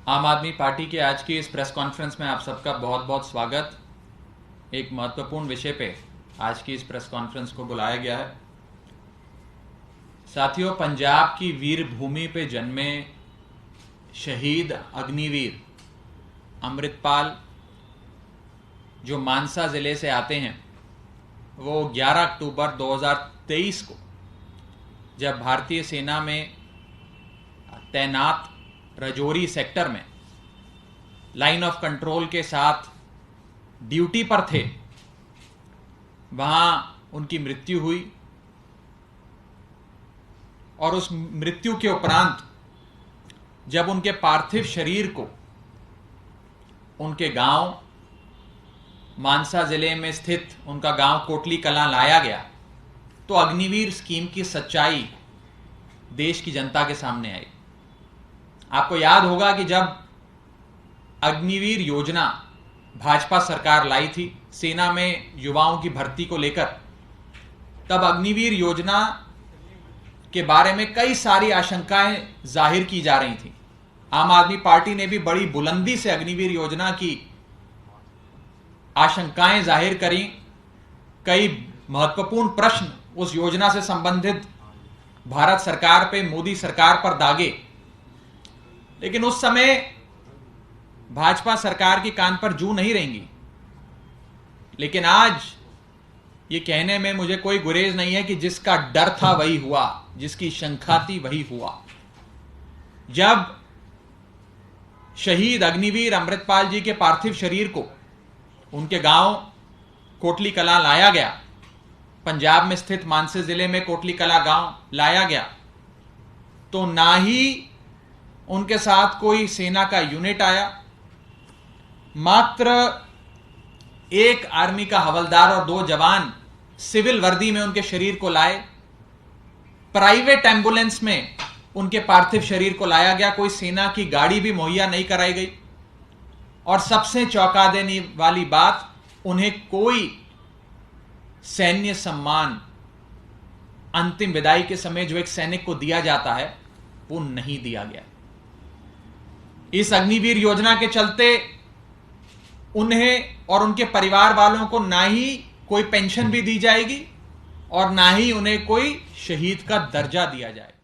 आम आदमी पार्टी के आज की इस प्रेस कॉन्फ्रेंस में आप सबका बहुत बहुत स्वागत। एक महत्वपूर्ण विषय पे आज की इस प्रेस कॉन्फ्रेंस को बुलाया गया है। साथियों, पंजाब की वीर भूमि पे जन्मे शहीद अग्निवीर अमृतपाल जो मानसा जिले से आते हैं, वो 11 अक्टूबर 2023 को जब भारतीय सेना में तैनात राजौरी सेक्टर में लाइन ऑफ कंट्रोल के साथ ड्यूटी पर थे, वहां उनकी मृत्यु हुई। और उस मृत्यु के उपरांत जब उनके पार्थिव शरीर को उनके गांव मानसा जिले में स्थित उनका गांव कोटली कलां लाया गया, तो अग्निवीर स्कीम की सच्चाई देश की जनता के सामने आई। आपको याद होगा कि जब अग्निवीर योजना भाजपा सरकार लाई थी सेना में युवाओं की भर्ती को लेकर, तब अग्निवीर योजना के बारे में कई सारी आशंकाएं जाहिर की जा रही थी। आम आदमी पार्टी ने भी बड़ी बुलंदी से अग्निवीर योजना की आशंकाएं जाहिर करी। कई महत्वपूर्ण प्रश्न उस योजना से संबंधित भारत सरकार पे, मोदी सरकार पर दागे, लेकिन उस समय भाजपा सरकार की कान पर जू नहीं रहेंगी। लेकिन आज ये कहने में मुझे कोई गुरेज नहीं है कि जिसका डर था वही हुआ, जिसकी शंका थी वही हुआ। जब शहीद अग्निवीर अमृतपाल जी के पार्थिव शरीर को उनके गांव कोटली कलां लाया गया, पंजाब में स्थित मानसा जिले में कोटली कलां गांव लाया गया, तो ना ही उनके साथ कोई सेना का यूनिट आया, मात्र एक आर्मी का हवलदार और 2 जवान सिविल वर्दी में उनके शरीर को लाए। प्राइवेट एम्बुलेंस में उनके पार्थिव शरीर को लाया गया, कोई सेना की गाड़ी भी मुहैया नहीं कराई गई। और सबसे चौंका देने वाली बात, उन्हें कोई सैन्य सम्मान अंतिम विदाई के समय जो एक सैनिक को दिया जाता है, वो नहीं दिया गया। इस अग्निवीर योजना के चलते उन्हें और उनके परिवार वालों को ना ही कोई पेंशन भी दी जाएगी और ना ही उन्हें कोई शहीद का दर्जा दिया जाएगा।